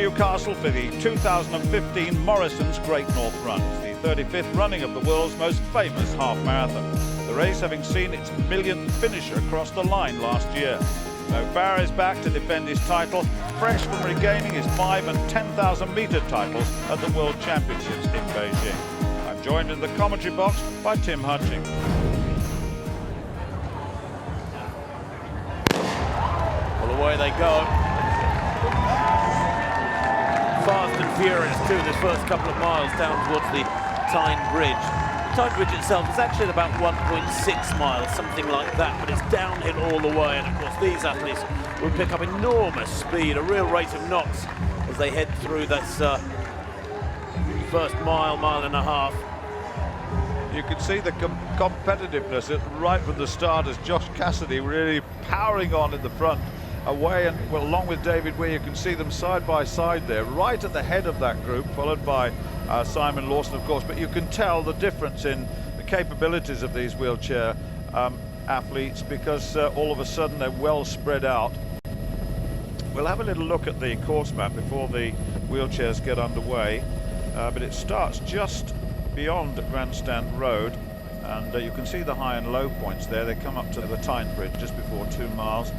Newcastle for the 2015 Morrisons Great North Run. It's the 35th running of the world's most famous half marathon. The race having seen its millionth finisher across the line last year. Mo Farah is back to defend his title, fresh from regaining his 5 and 10,000 metre titles at the World Championships in Beijing. I'm joined in the commentary box by Tim Hutchings. Well, away they go. Fast and furious too, this first couple of miles down towards the Tyne Bridge. The Tyne Bridge itself is actually at about 1.6 miles, something like that, but it's downhill all the way, and of course these athletes will pick up enormous speed, a real rate of knots as they head through this first mile and a half. You can see the competitiveness right from the start as Josh Cassidy really powering on in the front. Away and well, along with David Weir, you can see them side by side there, right at the head of that group, followed by Simon Lawson, of course. But you can tell the difference in the capabilities of these wheelchair athletes, because all of a sudden they're well spread out. We'll have a little look at the course map before the wheelchairs get underway, but it starts just beyond Grandstand Road, and you can see the high and low points there. They come up to the Tyne Bridge just before 2 miles.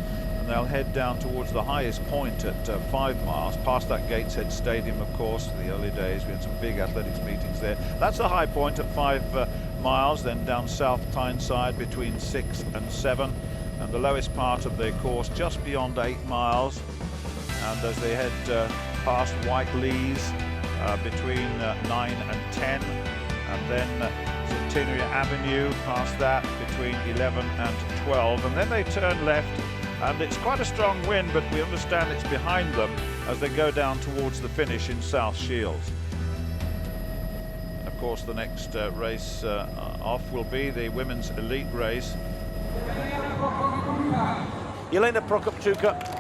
And they'll head down towards the highest point at 5 miles, past that Gateshead Stadium, of course. In the early days, we had some big athletics meetings there. That's the high point at 5 miles, then down South Tyneside between 6 and 7, and the lowest part of the course just beyond 8 miles. And as they head past White Lees between 9 and 10, and then Centenary Avenue past that between 11 and 12, and then they turn left. And it's quite a strong wind, but we understand it's behind them as they go down towards the finish in South Shields. Of course, the next race off will be the women's elite race. Jelena Prokopchuk,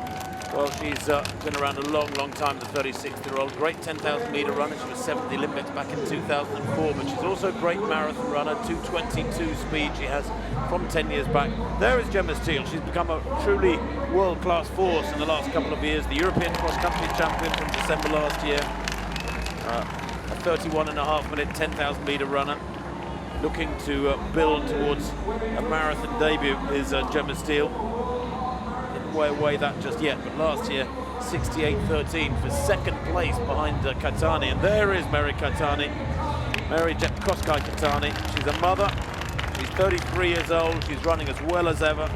well, she's been around a long time, the 36-year-old. Great 10,000 metre runner. She was 7th Olympics back in 2004, but she's also a great marathon runner. 2:22 speed she has from 10 years back. There is Gemma Steele. She's become a truly world-class force in the last couple of years. The European cross-country champion from December last year. A 31.5-minute 10,000 metre runner. Looking to build towards a marathon debut is Gemma Steele. Away that just yet, but last year 68.13 for second place behind Katani. And there is Mary Katani, Mary Jepkoskai Katani. She's a mother, she's 33 years old, she's running as well as ever.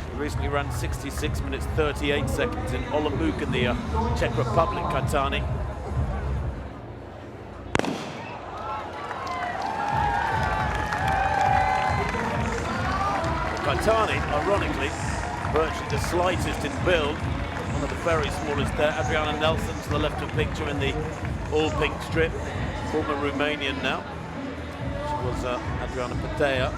She recently ran 66 minutes 38 seconds in Olomouc in the Czech Republic. Katani. Katani, ironically, virtually the slightest in build, one of the very smallest there. Adriana Nelson to the left of the picture in the all-pink strip, former Romanian now. She was Adriana Patea.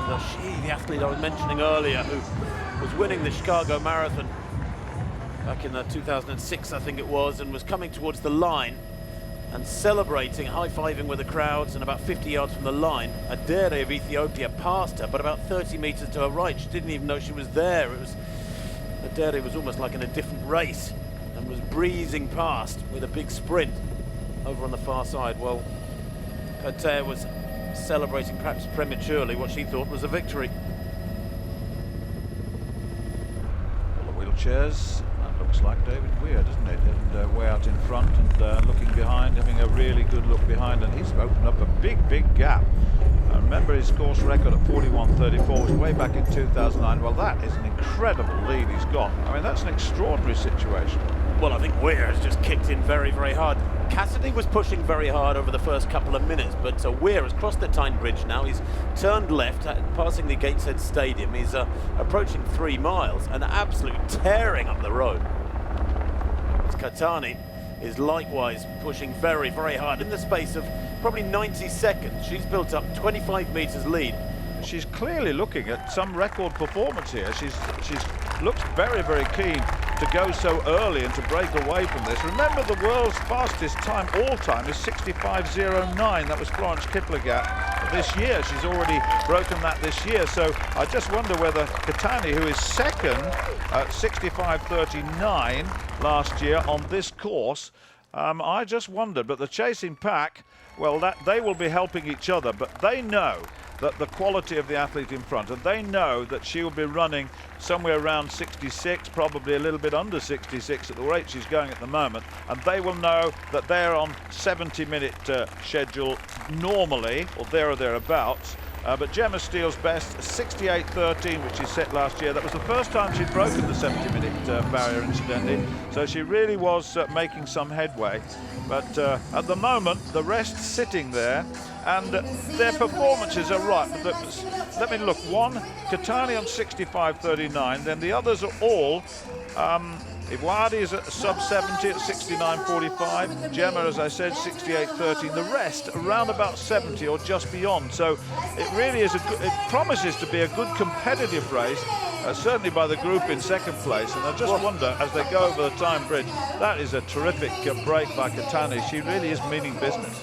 And she, the athlete I was mentioning earlier, who was winning the Chicago Marathon back in 2006, I think it was, and was coming towards the line and celebrating, high-fiving with the crowds, and about 50 yards from the line, Adere of Ethiopia passed her, but about 30 metres to her right. She didn't even know she was there. Adere was almost like in a different race and was breezing past with a big sprint over on the far side. Well, Patea was celebrating perhaps prematurely what she thought was a victory. Well, the wheelchairs. Looks like David Weir, doesn't it? And way out in front and looking behind, having a really good look behind, and he's opened up a big gap. Remember his course record at 41.34 was way back in 2009. Well, that is an incredible lead he's got. I mean, that's an extraordinary situation. Well, I think Weir has just kicked in very hard. Cassidy was pushing very hard over the first couple of minutes, but Weir has crossed the Tyne Bridge now. He's turned left, passing the Gateshead Stadium. He's approaching 3 miles and absolutely tearing up the road. Katani is likewise pushing very hard in the space of probably 90 seconds. She's built up 25 metres lead. She's clearly looking at some record performance here. She's looks very keen to go so early and to break away from this. Remember, the world's fastest time all time is 65.09. That was Florence Kiplagat this year. She's already broken that this year. So I just wonder whether Tyne, who is second at 65.39 last year on this course, I just wondered. But the chasing pack, well, that they will be helping each other, but they know that the quality of the athlete in front, and they know that she will be running somewhere around 66, probably a little bit under 66 at the rate she's going at the moment, and they will know that they're on 70-minute schedule normally, or there or thereabouts. But Gemma Steele's best, 68.13, which she set last year. That was the first time she'd broken the 70-minute barrier, incidentally. So she really was making some headway. But at the moment, the rest sitting there, and their performances are right. Let me look. One, Tyne on 65.39. Then the others are all. Iwadi is at sub 70 at 69.45. Gemma, as I said, 68.13. The rest around about 70 or just beyond. So it really is it promises to be a good competitive race, certainly by the group in second place. And I just wonder, as they go over the Tyne Bridge, that is a terrific break by Tyne. She really is meaning business.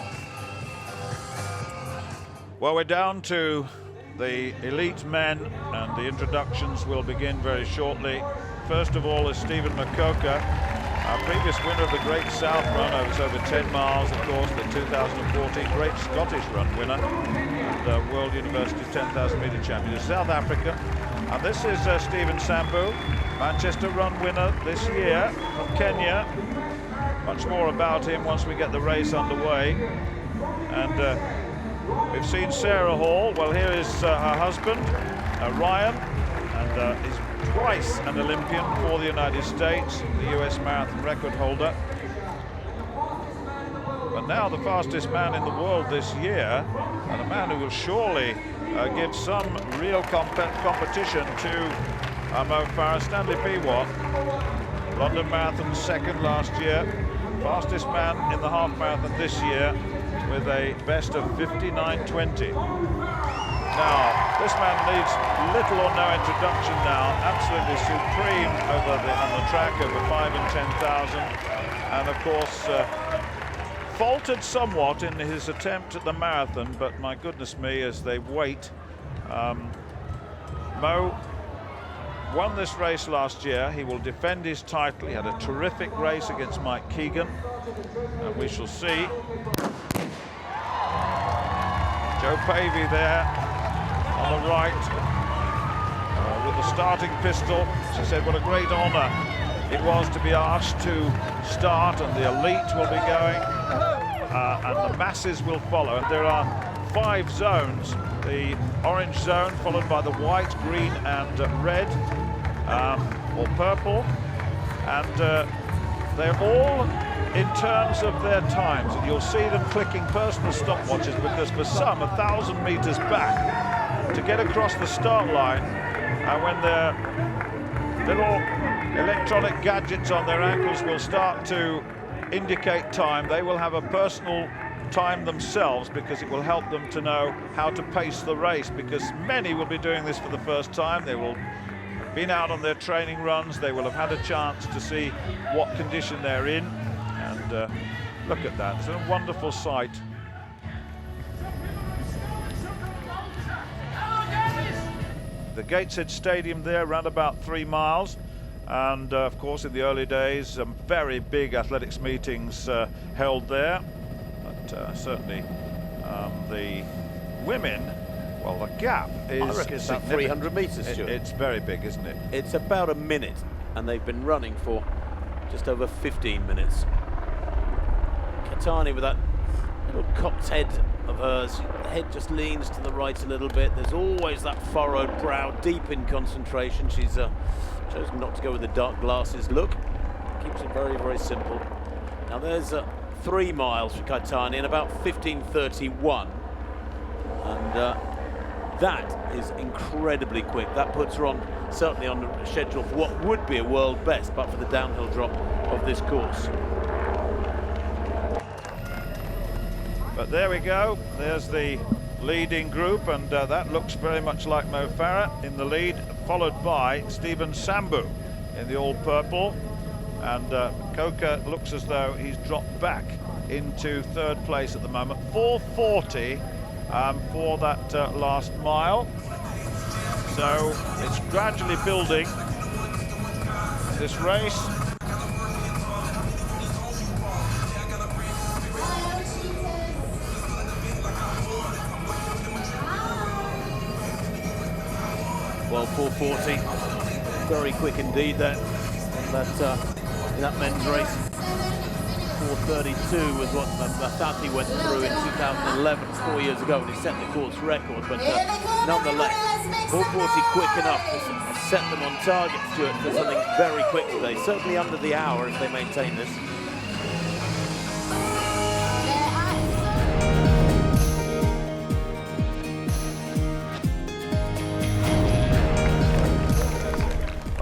Well, we're down to the elite men, and the introductions will begin very shortly. First of all is Stephen Makoka, our previous winner of the Great South Run. It was over 10 miles, of course, the 2014 Great Scottish Run winner, and World University 10,000 metre champion of South Africa. And this is Stephen Sambu, Manchester Run winner this year from Kenya. Much more about him once we get the race underway. And we've seen Sarah Hall. Well, here is her husband, Ryan, and he's twice an Olympian for the United States, the US marathon record holder. But now the fastest man in the world this year, and a man who will surely give some real competition to Mo Farah. Stanley Biwott, London Marathon second last year, fastest man in the half marathon this year with a best of 59.20. Now, this man needs little or no introduction now, absolutely supreme on the track over 5 and 10,000, and of course faltered somewhat in his attempt at the marathon, but my goodness me, as they wait. Mo won this race last year. He will defend his title. He had a terrific race against Mike Keegan, and we shall see. Joe Pavey there on the right with the starting pistol. She said what a great honour it was to be asked to start, and the elite will be going and the masses will follow. And there are 5 zones: the orange zone followed by the white, green and red or purple, and they're all in terms of their times, and you'll see them clicking personal stopwatches, because for some 1,000 meters back to get across the start line, and when their little electronic gadgets on their ankles will start to indicate time, they will have a personal time themselves, because it will help them to know how to pace the race, because many will be doing this for the first time. They will have been out on their training runs, they will have had a chance to see what condition they're in, and look at that, it's a wonderful sight. The Gateshead Stadium there, around about 3 miles, and of course in the early days some very big athletics meetings held there, but certainly the women, well, the gap is, I reckon it's about 300 metres, Stuart. It's very big, isn't it? It's about a minute, and they've been running for just over 15 minutes. Tyne with that little cocked head of hers, the head just leans to the right a little bit. There's always that furrowed brow, deep in concentration. She's chosen not to go with the dark glasses look. Keeps it very, very simple. Now there's 3 miles for Tyne in about 15:31, and that is incredibly quick. That puts her on, certainly on the schedule for what would be a world best, but for the downhill drop of this course. But there we go, there's the leading group, and that looks very much like Mo Farah in the lead, followed by Stephen Sambu in the all purple. and Coker looks as though he's dropped back into third place at the moment. 4:40 for that last mile. So it's gradually building, this race. Well, 4:40, very quick indeed there. In that men's race. 4:32 was what Matati went through in 2011, 4 years ago, when he set the course record. But nonetheless, 4:40 quick enough to set them on target, Stuart, for something very quick today. Certainly under the hour if they maintain this.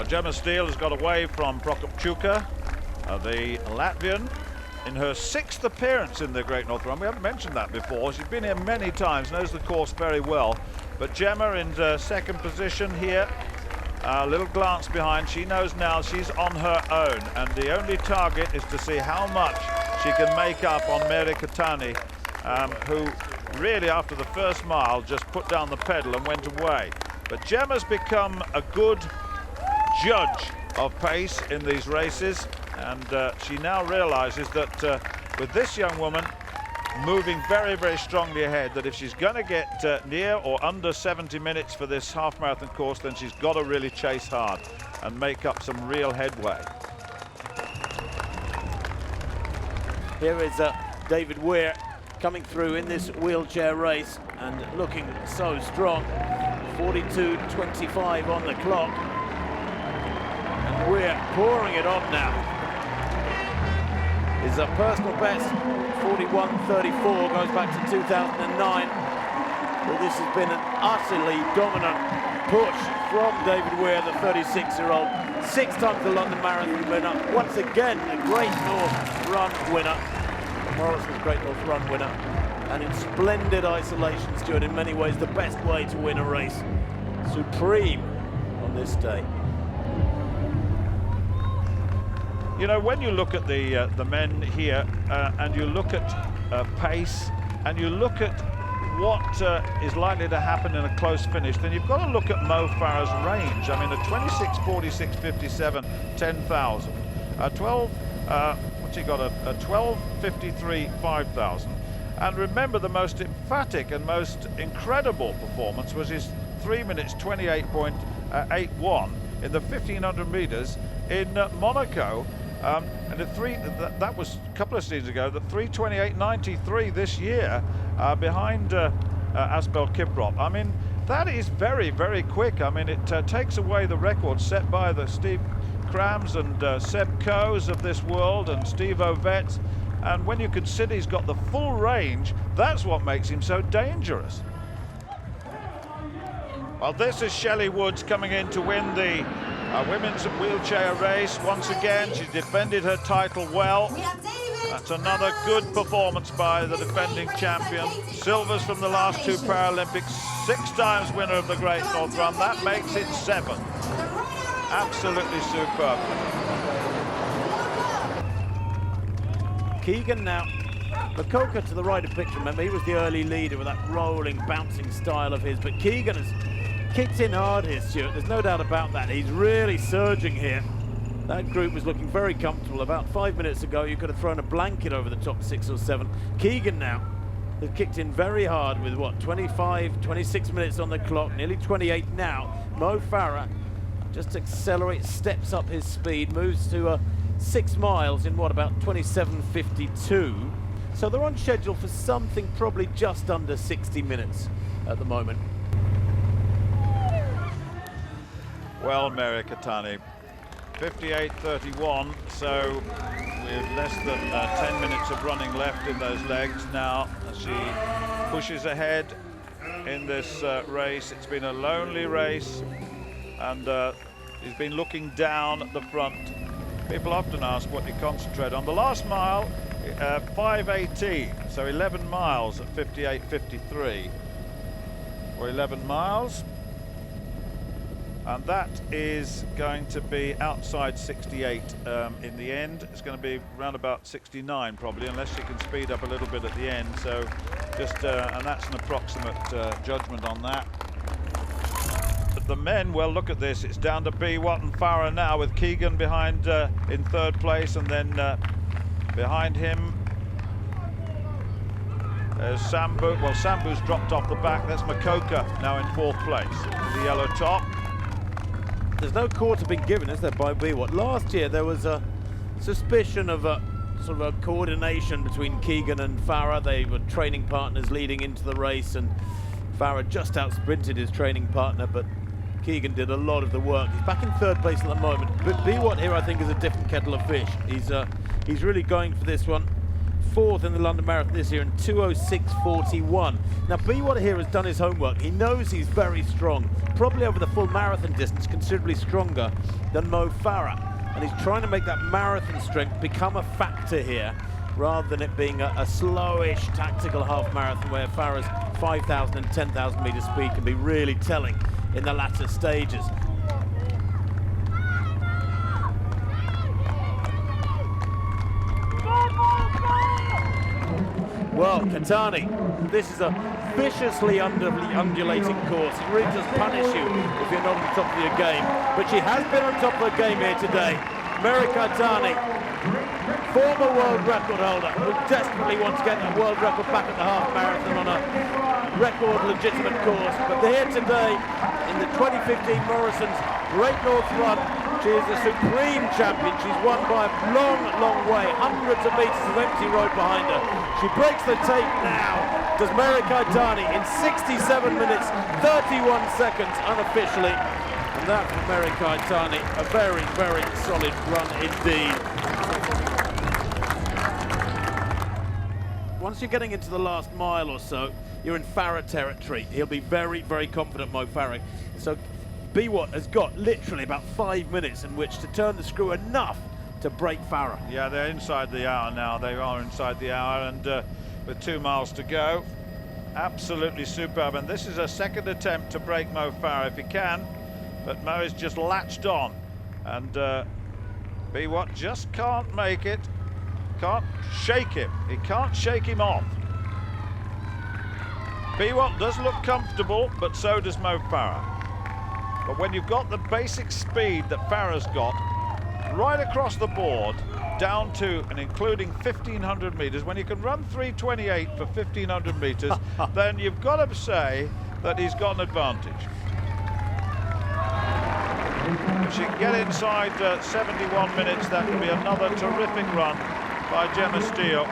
Gemma Steele has got away from Prokopchuka, the Latvian, in her 6th appearance in the Great North Run. We haven't mentioned that before. She's been here many times, knows the course very well. But Gemma in second position here, a little glance behind. She knows now she's on her own, and the only target is to see how much she can make up on Mary Tyne, who really after the first mile just put down the pedal and went away. But Gemma's become a good judge of pace in these races, and she now realizes that with this young woman moving very, very strongly ahead, that if she's going to get near or under 70 minutes for this half marathon course, then she's got to really chase hard and make up some real headway. Here is David Weir coming through in this wheelchair race and looking so strong. 42.25 on the clock. We're pouring it on now. His personal best, 41.34, goes back to 2009. But this has been an utterly dominant push from David Weir, the 36-year-old. 6 times the London Marathon winner. Once again, the Great North Run winner. Morrisons' Great North Run winner. And in splendid isolation, Stuart, in many ways the best way to win a race. Supreme on this day. You know, when you look at the men here and you look at pace and you look at what is likely to happen in a close finish, then you've got to look at Mo Farah's range. I mean, a 26.46.57, 10,000. 12.53, 5,000. And remember, the most emphatic and most incredible performance was his 3 minutes 28.81 in the 1,500 meters in Monaco. And that was a couple of seasons ago. The 3:28.93 this year behind Asbel Kiprop. I mean, that is very, very quick. I mean, it takes away the record set by the Steve Krams and Seb Coes of this world and Steve Ovett. And when you consider he's got the full range, that's what makes him so dangerous. Well, this is Shelley Woods coming in to win the women's wheelchair race. Once again, she defended her title well. That's another good performance by the defending champion. Silvers from the last 2 Paralympics, 6 times winner of the Great North Run. That makes it 7. Absolutely superb. Keegan now. Makoka to the right of picture, remember, he was the early leader with that rolling, bouncing style of his, but Keegan has kicked in hard here, Stuart. There's no doubt about that. He's really surging here. That group was looking very comfortable. About 5 minutes ago, you could have thrown a blanket over the top 6 or 7. Keegan now has kicked in very hard with, what, 25, 26 minutes on the clock, nearly 28 now. Mo Farah just accelerates, steps up his speed, moves to 6 miles in, what, about 27.52. So they're on schedule for something probably just under 60 minutes at the moment. Well, Mary Tyne, 58.31, so with less than 10 minutes of running left in those legs now as she pushes ahead in this race. It's been a lonely race, and he's been looking down at the front. People often ask what you concentrate on. The last mile, 5:18, so 11 miles at 58.53. Or 11 miles. And that is going to be outside 68 in the end. It's going to be around about 69 probably, unless she can speed up a little bit at the end. So just, and that's an approximate judgment on that. But the men, well, look at this. It's down to Biwott and Farah now, with Keegan behind in third place, and then behind him Sambu. Well, Sambu's dropped off the back. That's Makoka now in fourth place, the yellow top. There's no quarter been given, is there, by Biwott? Last year there was a suspicion of a sort of a coordination between Keegan and Farah. They were training partners leading into the race, and Farah just out-sprinted his training partner, but Keegan did a lot of the work. He's back in third place at the moment. But Biwott here, I think, is a different kettle of fish. He's really going for this one. Fourth in the London Marathon this year in 2:06:41. Now, Biwott here has done his homework. He knows he's very strong, probably over the full marathon distance, considerably stronger than Mo Farah. And he's trying to make that marathon strength become a factor here, rather than it being a slowish tactical half marathon where Farah's 5,000 and 10,000 meter speed can be really telling in the latter stages. Well, Tyne, this is a viciously undulating course. It really does punish you if you're not on top of your game. But she has been on top of her game here today. Tyne, former world record holder, who desperately wants to get that world record back at the half marathon on a record legitimate course. But here today, in the 2015 Morrisons Great North Run, she is the supreme champion. She's won by a long, long way, hundreds of meters of empty road behind her. She breaks the tape now, does Tyne in 67 minutes, 31 seconds unofficially. And that for Tyne, a very, very solid run indeed. Once you're getting into the last mile or so, you're in Farah territory. He'll be very, very confident, Mo Farah. So Biwott has got literally about 5 minutes in which to turn the screw enough to break Farah. Yeah, they're inside the hour now. They are inside the hour, and with 2 miles to go, absolutely superb. And this is a second attempt to break Mo Farah if he can, but Mo is just latched on, and Biwott just can't make it. Can't shake him. He can't shake him off. Biwott does look comfortable, but so does Mo Farah. But when you've got the basic speed that Farah's got, right across the board, down to and including 1,500 metres, when you can run 3:28 for 1,500 metres, then you've got to say that he's got an advantage. If she can get inside 71 minutes, that would be another terrific run by Gemma Steele.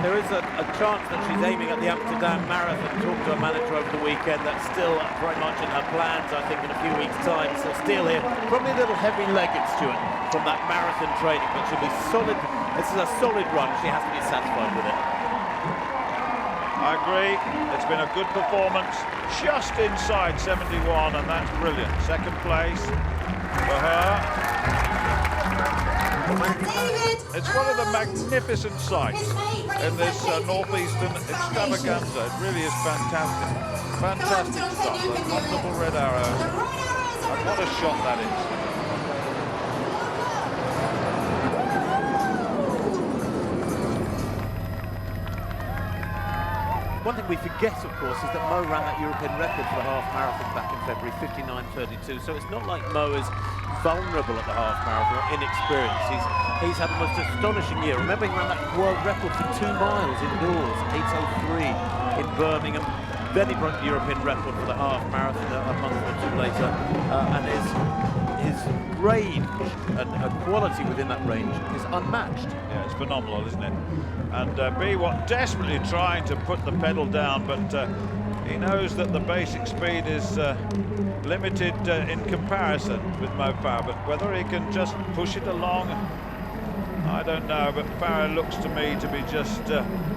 There is a chance that she's aiming at the Amsterdam Marathon. Talked to her manager over the weekend. That's still very much in her plans, I think, in a few weeks' time. So Steele here, probably a little heavy-legged, Stuart, from that marathon training, but she'll be solid. This is a solid run. She has to be satisfied with it. I agree. It's been a good performance, just inside 71, and that's brilliant. Second place for her. It's one of the magnificent sights in this northeastern extravaganza. It really is fantastic. Fantastic stuff. Those wonderful red arrows. And what a shot that is. One thing we forget, of course, is that Mo ran that European record for the half marathon back in February, 59:32. So it's not like Mo is vulnerable at the half marathon or inexperienced. He's had the most astonishing year. Remember, he ran that world record for 2 miles indoors, 8:03 in Birmingham. Then he broke the European record for the half marathon a month or two later. And his range and quality within that range is unmatched. Yeah, it's phenomenal, isn't it? And Biwott desperately trying to put the pedal down, but he knows that the basic speed is limited in comparison with Mo Farah, but whether he can just push it along, I don't know. But Farah looks to me to be just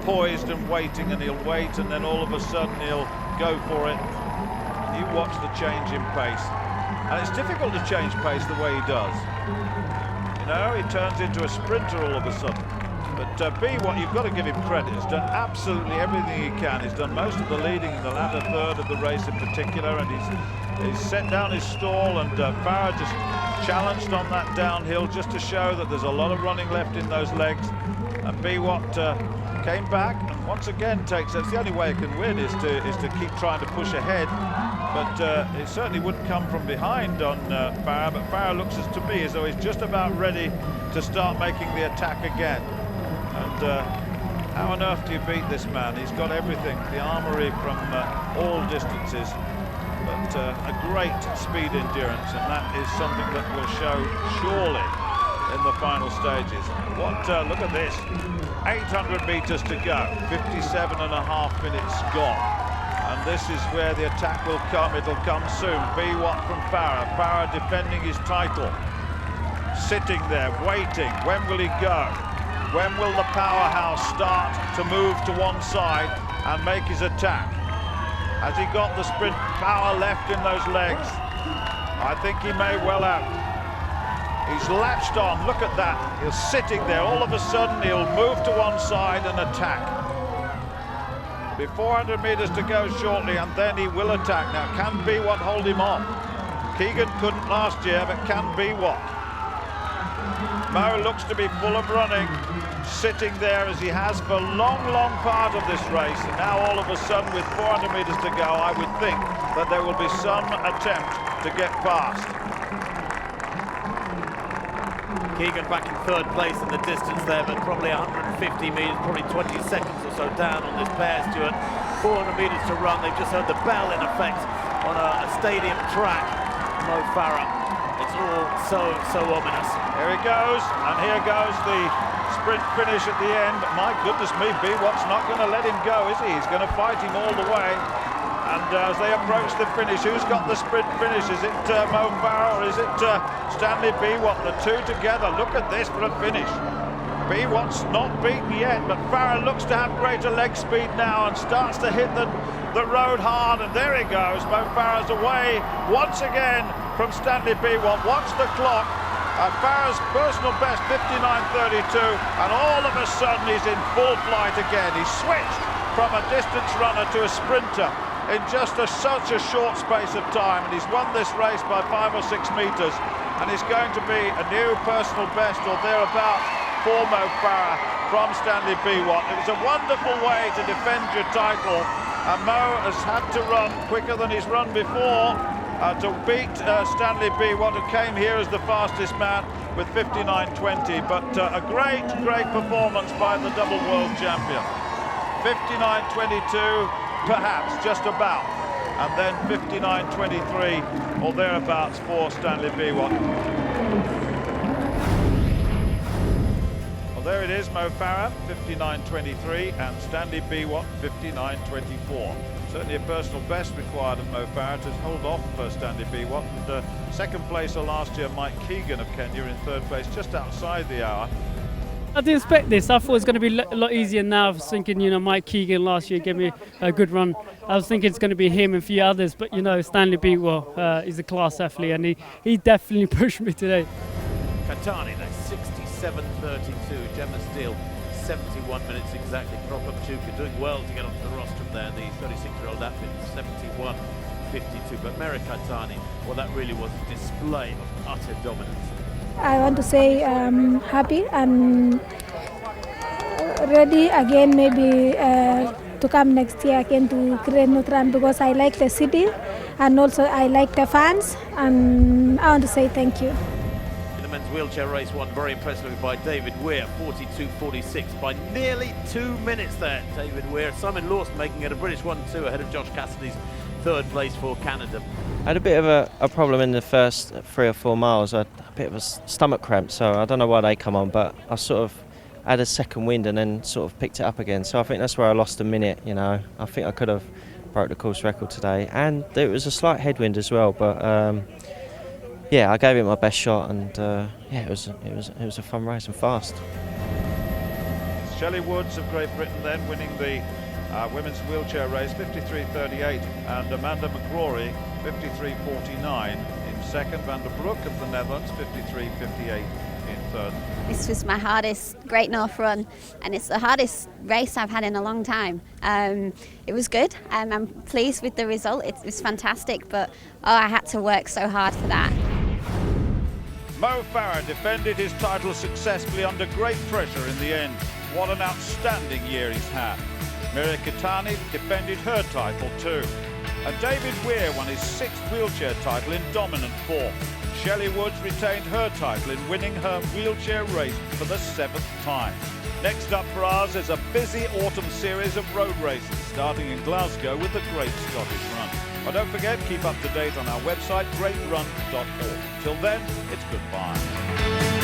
poised and waiting, and he'll wait, and then all of a sudden he'll go for it. And you watch the change in pace, and it's difficult to change pace the way he does. You know, he turns into a sprinter all of a sudden. But what you've got to give him credit. He's done absolutely everything he can. He's done most of the leading in the latter third of the race in particular, and he's set down his stall, and Farah just challenged on that downhill just to show that there's a lot of running left in those legs. And came back and once again takes. That's the only way it can win, is to keep trying to push ahead. But it certainly wouldn't come from behind on Farah. But Farah looks to me as though he's just about ready to start making the attack again. And how on earth do you beat this man? He's got everything, the armoury from all distances. But a great speed endurance, and that is something that will show surely in the final stages. Look at this, 800 metres to go, 57.5 minutes gone. And this is where the attack will come. It'll come soon. B-Watt from Farah. Farah defending his title. Sitting there, waiting. When will he go? When will the powerhouse start to move to one side and make his attack? Has he got the sprint power left in those legs? I think he may well have. He's latched on, look at that. He's sitting there, all of a sudden he'll move to one side and attack. Be 400 metres to go shortly, and then he will attack. Now, can B-Watt hold him off? Keegan couldn't last year, but can B-Watt? Mo looks to be full of running, sitting there as he has for a long part of this race, and now all of a sudden with 400 metres to go, I would think that there will be some attempt to get past. Keegan back in third place in the distance there, but probably 150 metres, probably 20 seconds or so down on this pair, Stuart. 400 metres to run. They've just heard the bell in effect on a stadium track. Mo Farah. It's all so ominous. Here he goes, and here goes the sprint finish at the end. My goodness me, B-Watt's not going to let him go, is he? He's going to fight him all the way. And as they approach the finish, who's got the sprint finish? Is it Mo Farah, or is it Stanley B-Watt? The two together. Look at this for a finish. B-Watt's not beaten yet, but Farah looks to have greater leg speed now and starts to hit the road hard. And there he goes. Mo Farah's away once again from Stanley B-Watt. Watch the clock. Farah's personal best, 59.32, and all of a sudden he's in full flight again. He's switched from a distance runner to a sprinter in just such a short space of time, and he's won this race by 5 or 6 metres, and it's going to be a new personal best or thereabouts for Mo Farah from Stanley B-Watt. It was a wonderful way to defend your title, and Mo has had to run quicker than he's run before to beat Stanley B-Watt, who came here as the fastest man with 59.20, but a great performance by the double world champion. 59.22, perhaps, just about, and then 59.23 or thereabouts for Stanley B-Watt. Well, there it is, Mo Farah, 59.23, and Stanley B-Watt, 59.24. Certainly a personal best required of Mo Farah to hold off Stanley B-Watt. And second placer last year, Mike Keegan of Kenya, in third place, just outside the hour. I didn't expect this. I thought it was going to be a lot easier now. I was thinking, Mike Keegan last year gave me a good run. I was thinking it's going to be him and a few others, but Stanley B-Watt is a class athlete, and he definitely pushed me today. Tyne, that's 67.32. Gemma Steele, 71 minutes exactly. Prokopchuka doing well to get onto the rostrum there. The 36-year-old athlete, 71.52. But America Tyne, well, that really was a display of utter dominance. I want to say I'm happy and ready again, maybe to come next year again to Great Northern, because I like the city and also I like the fans, and I want to say thank you. In the men's wheelchair race, won very impressively by David Weir, 42.46 by nearly 2 minutes there. David Weir, Simon Lawson making it a British 1-2 ahead of Josh Cassidy's third place for Canada. I had a bit of a problem in the first 3 or 4 miles. I had a bit of a stomach cramp, so I don't know why they come on, but I sort of had a second wind and then sort of picked it up again. So I think that's where I lost a minute, I think I could have broke the course record today. And there was a slight headwind as well, but yeah, I gave it my best shot, and yeah, it was a fun race and fast. Shelley Woods of Great Britain then winning the women's wheelchair race, 53.38, and Amanda McGrory, 53.49 in second. Van der Broek of the Netherlands, 53.58 in third. This was my hardest Great North run, and it's the hardest race I've had in a long time. It was good. I'm pleased with the result. It was fantastic, but I had to work so hard for that. Mo Farah defended his title successfully under great pressure in the end. What an outstanding year he's had. Mirja Kitani defended her title too. And David Weir won his 6th wheelchair title in dominant form. Shelley Woods retained her title in winning her wheelchair race for the 7th time. Next up for us is a busy autumn series of road races, starting in Glasgow with the Great Scottish Run. But don't forget, keep up to date on our website, greatrun.org. Till then, it's goodbye.